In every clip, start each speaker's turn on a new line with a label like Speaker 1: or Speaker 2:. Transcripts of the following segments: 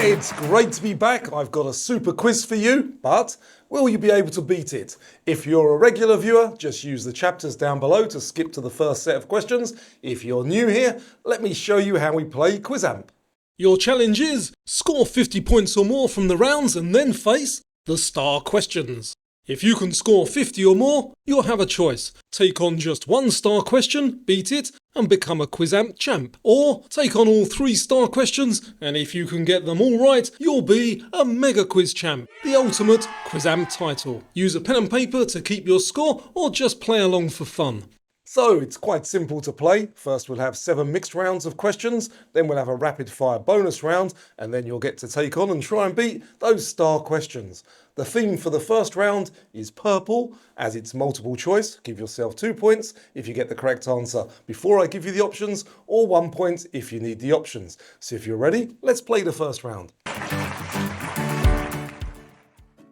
Speaker 1: It's great to be back. I've got a super quiz for you, but will you be able to beat it? If you're a regular viewer, just use the chapters down below to skip to the first set of questions. If you're new here, let me show you how we play Quizamp. Your challenge is score 50 points or more from the rounds and then face the star questions. If you can score 50 or more, you'll have a choice. Take on just one star question, beat it, and become a Quizamp champ. Or take on all 3 star questions, and if you can get them all right, you'll be a mega quiz champ. The ultimate Quizamp title. Use a pen and paper to keep your score, or just play along for fun. So it's quite simple to play. First we'll have 7 mixed rounds of questions, then we'll have a rapid fire bonus round, and then you'll get to take on and try and beat those star questions. The theme for the first round is purple, as it's multiple choice. Give yourself 2 points if you get the correct answer before I give you the options, or 1 point if you need the options. So if you're ready, let's play the first round.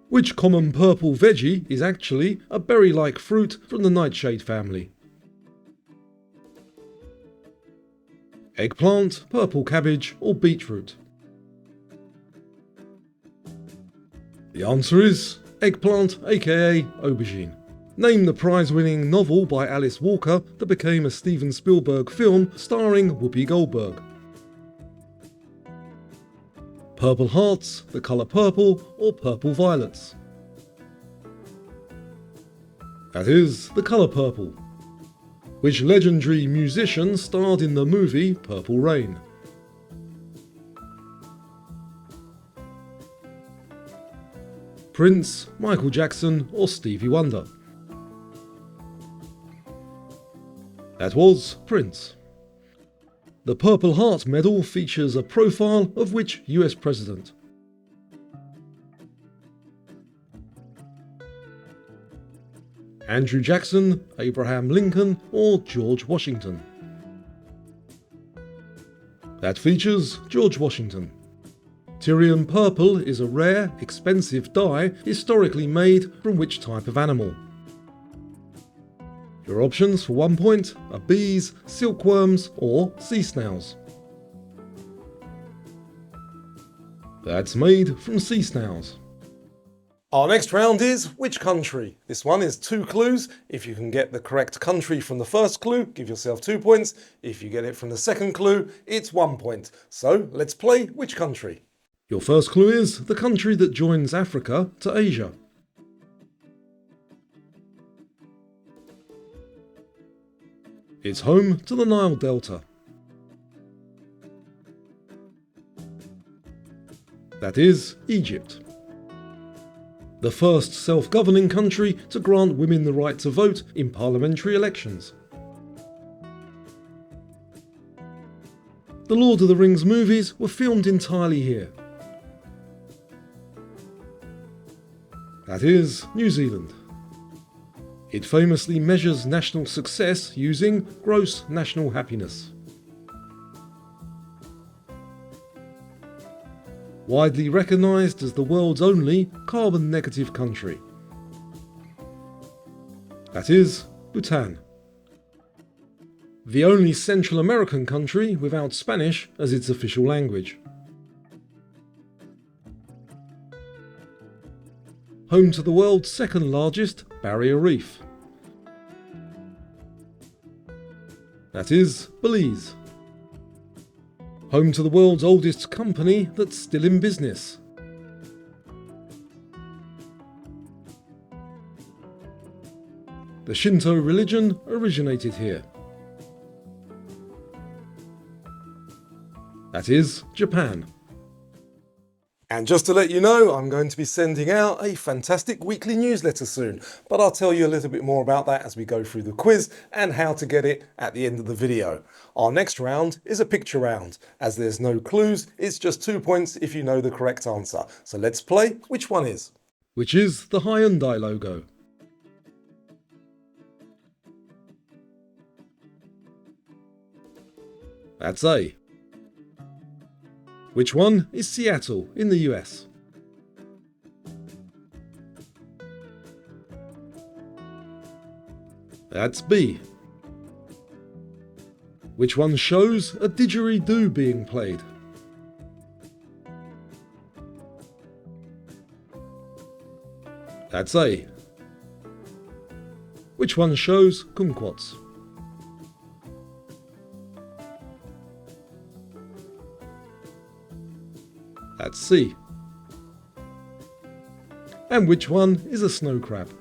Speaker 1: Which common purple veggie is actually a berry-like fruit from the nightshade family? Eggplant, purple cabbage, or beetroot? The answer is eggplant, aka aubergine. Name the prize-winning novel by Alice Walker that became a Steven Spielberg film starring Whoopi Goldberg. Purple hearts, the colour purple, or purple violets? That is the colour purple. Which legendary musician starred in the movie Purple Rain? Prince, Michael Jackson, or Stevie Wonder? That was Prince. The Purple Heart Medal features a profile of which US president? Andrew Jackson, Abraham Lincoln, or George Washington? That features George Washington. Tyrian purple is a rare, expensive dye historically made from which type of animal? Your options for 1 point are bees, silkworms, or sea snails. That's made from sea snails. Our next round is which country? This one is 2 clues. If you can get the correct country from the first clue, give yourself 2 points. If you get it from the second clue, it's 1 point. So let's play which country. Your first clue is the country that joins Africa to Asia. It's home to the Nile Delta. That is Egypt. The first self-governing country to grant women the right to vote in parliamentary elections. The Lord of the Rings movies were filmed entirely here. That is New Zealand. It famously measures national success using gross national happiness. Widely recognised as the world's only carbon-negative country. That is Bhutan. The only Central American country without Spanish as its official language. Home to the world's second largest barrier reef. That is Belize. Home to the world's oldest company that's still in business. The Shinto religion originated here. That is Japan. And just to let you know, I'm going to be sending out a fantastic weekly newsletter soon, but I'll tell you a little bit more about that as we go through the quiz and how to get it at the end of the video. Our next round is a picture round. As there's no clues, it's just 2 points if you know the correct answer. So let's play which one is. Which is the Hyundai logo? That's A. Which one is Seattle in the US? That's B. Which one shows a didgeridoo being played? That's A. Which one shows kumquats? That's C. And which one is a snow crab?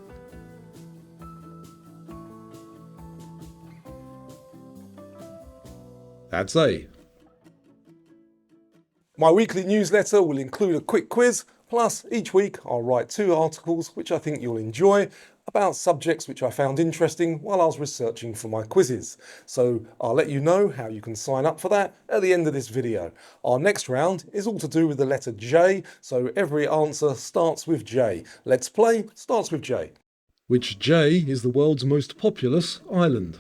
Speaker 1: That's A. My weekly newsletter will include a quick quiz, plus each week I'll write 2 articles which I think you'll enjoy about subjects which I found interesting while I was researching for my quizzes. So I'll let you know how you can sign up for that at the end of this video. Our next round is all to do with the letter J, so every answer starts with J. Let's Play starts with J. Which J is the world's most populous island?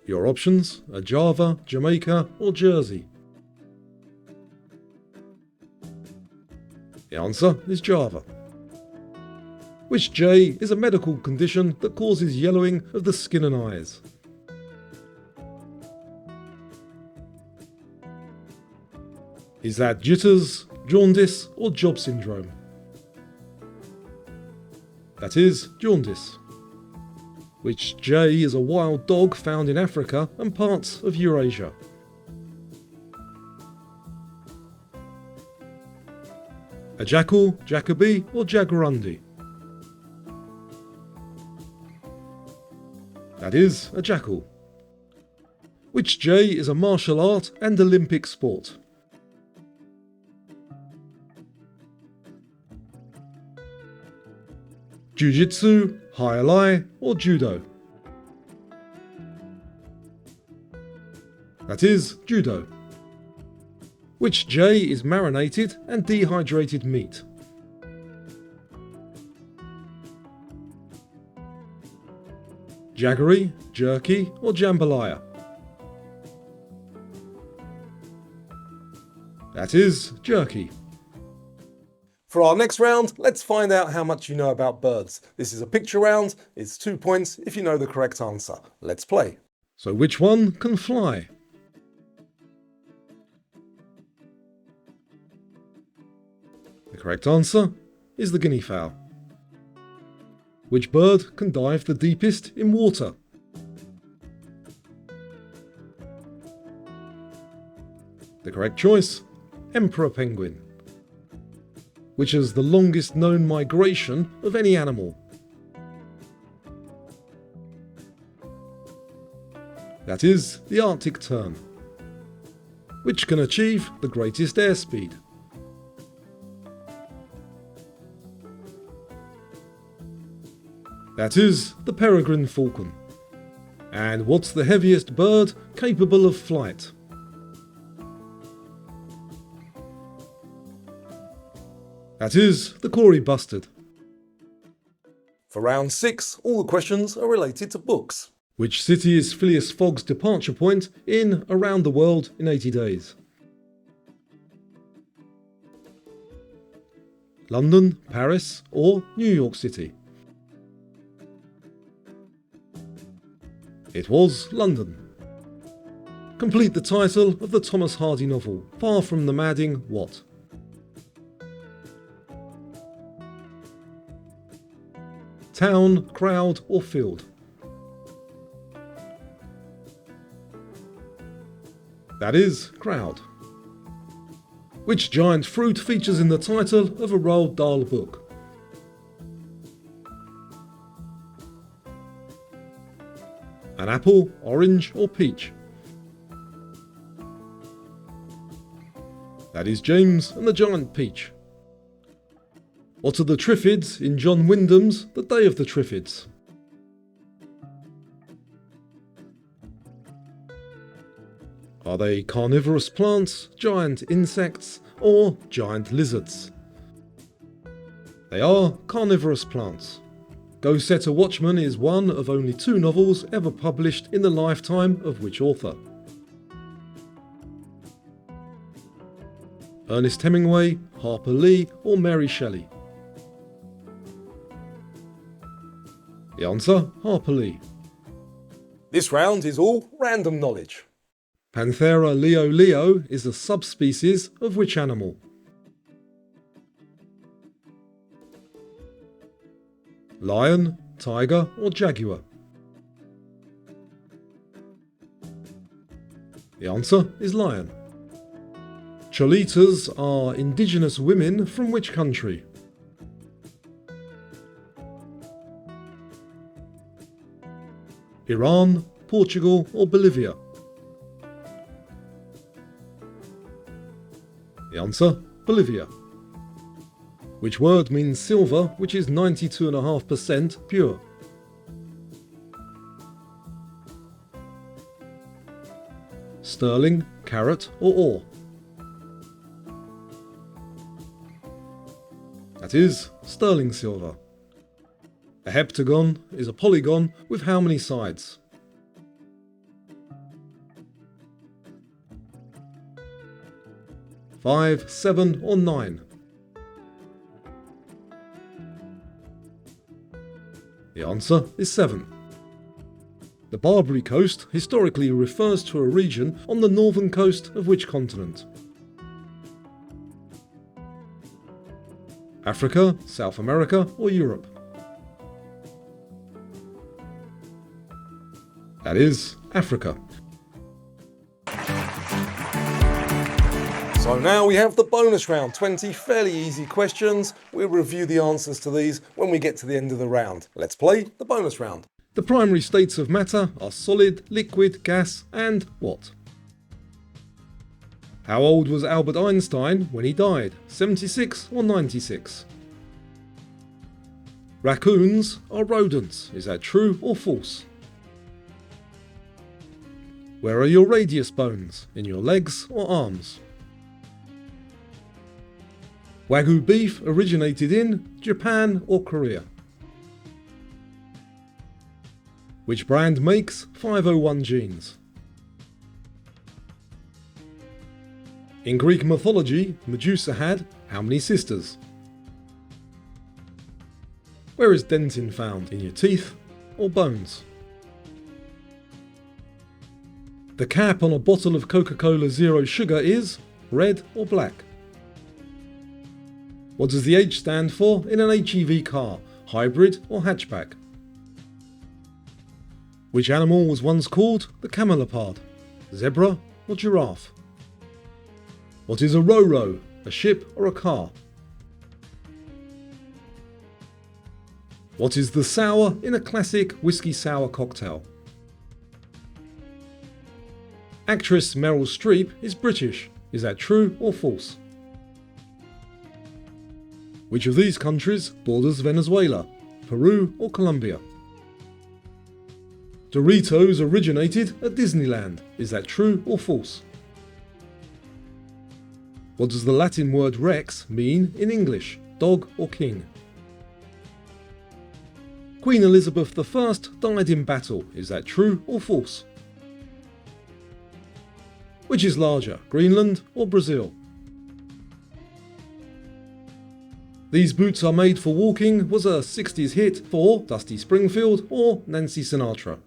Speaker 1: Your options are Java, Jamaica or Jersey. The answer is Java. Which J is a medical condition that causes yellowing of the skin and eyes? Is that jitters, jaundice or job syndrome? That is jaundice. Which J is a wild dog found in Africa and parts of Eurasia? A jackal, Jacobi or Jaguarundi? That is a jackal. Which J is a martial art and Olympic sport? Jiu-jitsu, Hai-alai or Judo? That is Judo. Which J is marinated and dehydrated meat? Jaggery, jerky or jambalaya? That is jerky. For our next round, let's find out how much you know about birds. This is a picture round. It's 2 points if you know the correct answer. Let's play. So which one can fly? The correct answer is the guinea fowl. Which bird can dive the deepest in water? The correct choice, emperor penguin. Which has the longest known migration of any animal? That is the Arctic tern. Which can achieve the greatest airspeed? That is the peregrine falcon. And what's the heaviest bird capable of flight? That is the Cory bustard. For round 6, all the questions are related to books. Which city is Phileas Fogg's departure point in Around the World in 80 Days? London, Paris or New York City? It was London. Complete the title of the Thomas Hardy novel, Far from the Madding What? Town, crowd or field? That is crowd. Which giant fruit features in the title of a Roald Dahl book? An apple, orange or peach? That is James and the Giant Peach. What are the Triffids in John Wyndham's The Day of the Triffids? Are they carnivorous plants, giant insects, or giant lizards? They are carnivorous plants. Go Set a Watchman is one of only 2 novels ever published in the lifetime of which author? Ernest Hemingway, Harper Lee, or Mary Shelley? The answer, Harper Lee. This round is all random knowledge. Panthera leo leo is a subspecies of which animal? Lion, tiger or jaguar? The answer is lion. Cholitas are indigenous women from which country? Iran, Portugal or Bolivia? The answer, Bolivia. Which word means silver, which is 92.5% pure? Sterling, carat or ore? That is sterling silver. A heptagon is a polygon with how many sides? Five, 7 or 9? The answer is 7. The Barbary Coast historically refers to a region on the northern coast of which continent? Africa, South America or Europe? That is Africa. So now we have the bonus round, 20 fairly easy questions. We'll review the answers to these when we get to the end of the round. Let's play the bonus round. The primary states of matter are solid, liquid, gas, and what? How old was Albert Einstein when he died? 76 or 96? Raccoons are rodents. Is that true or false? Where are your radius bones? In your legs or arms? Wagyu beef originated in Japan or Korea? Which brand makes 501 jeans? In Greek mythology, Medusa had how many sisters? Where is dentin found? In your teeth or bones? The cap on a bottle of Coca-Cola Zero Sugar is red or black? What does the H stand for in an HEV car? Hybrid or hatchback? Which animal was once called the camelopard? Zebra or giraffe? What is a ro-ro? A ship or a car? What is the sour in a classic whiskey sour cocktail? Actress Meryl Streep is British. Is that true or false? Which of these countries borders Venezuela? Peru or Colombia? Doritos originated at Disneyland. Is that true or false? What does the Latin word rex mean in English? Dog or king? Queen Elizabeth I died in battle. Is that true or false? Which is larger, Greenland or Brazil? These boots are made for walking was a 60s hit for Dusty Springfield or Nancy Sinatra.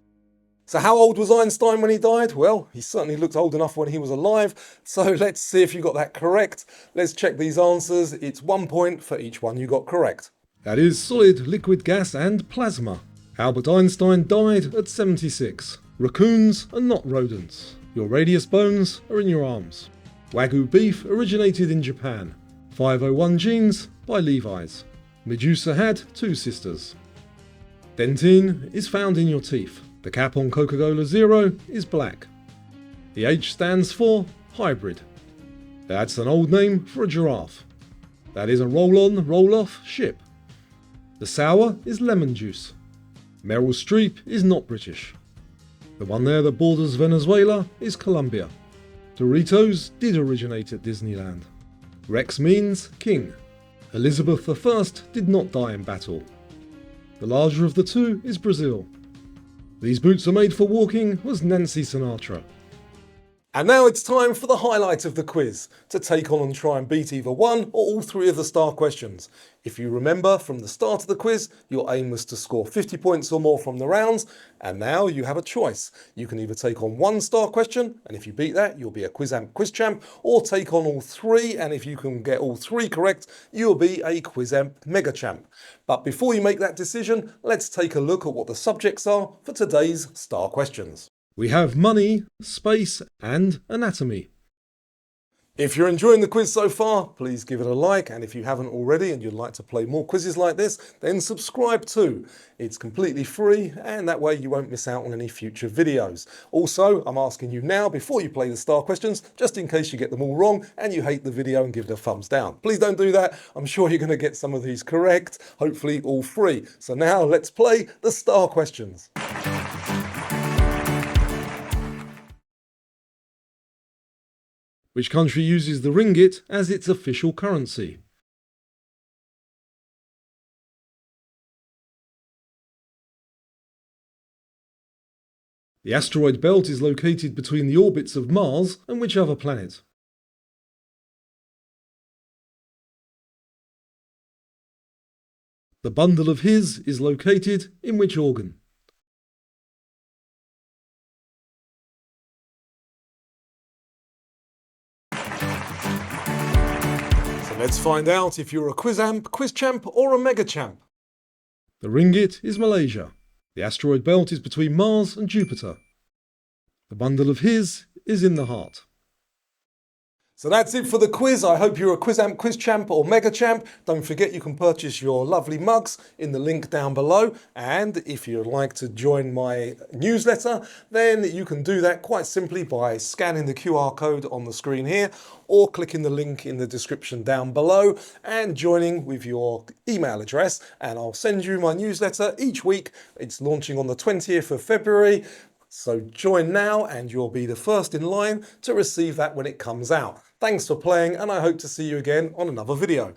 Speaker 1: So how old was Einstein when he died? Well, he certainly looked old enough when he was alive, so let's see if you got that correct. Let's check these answers. It's 1 point for each one you got correct. That is solid, liquid, gas and plasma. Albert Einstein died at 76. Raccoons are not rodents. Your radius bones are in your arms. Wagyu beef originated in Japan. 501 jeans by Levi's. Medusa had 2 sisters. Dentin is found in your teeth. The cap on Coca-Cola Zero is black. The H stands for hybrid. That's an old name for a giraffe. That is a roll-on, roll-off ship. The sour is lemon juice. Meryl Streep is not British. The one there that borders Venezuela is Colombia. Doritos did originate at Disneyland. Rex means king. Elizabeth I did not die in battle. The larger of the two is Brazil. These boots are made for walking was Nancy Sinatra. And now it's time for the highlight of the quiz, to take on and try and beat either one or all three of the star questions. If you remember from the start of the quiz, your aim was to score 50 points or more from the rounds, and now you have a choice. You can either take on one star question, and if you beat that, you'll be a Quizamp quiz champ, or take on all three, and if you can get all three correct, you'll be a Quizamp mega champ. But before you make that decision, let's take a look at what the subjects are for today's star questions. We have money, space, and anatomy. If you're enjoying the quiz so far, please give it a like, and if you haven't already and you'd like to play more quizzes like this, then subscribe too. It's completely free, and that way you won't miss out on any future videos. Also, I'm asking you now, before you play the star questions, just in case you get them all wrong and you hate the video, and give it a thumbs down. Please don't do that. I'm sure you're going to get some of these correct, hopefully all three. So now let's play the star questions. Which country uses the ringgit as its official currency? The asteroid belt is located between the orbits of Mars and which other planet? The bundle of his is located in which organ? Let's find out if you're a Quizamp, Quiz Champ or a Mega Champ. The ringgit is Malaysia. The asteroid belt is between Mars and Jupiter. The bundle of his is in the heart. So that's it for the quiz. I hope you're a Quizamp, Quiz Champ or Mega Champ. Don't forget you can purchase your lovely mugs in the link down below. And if you'd like to join my newsletter, then you can do that quite simply by scanning the QR code on the screen here, or clicking the link in the description down below and joining with your email address. And I'll send you my newsletter each week. It's launching on the 20th of February. So join now and you'll be the first in line to receive that when it comes out. Thanks for playing, and I hope to see you again on another video.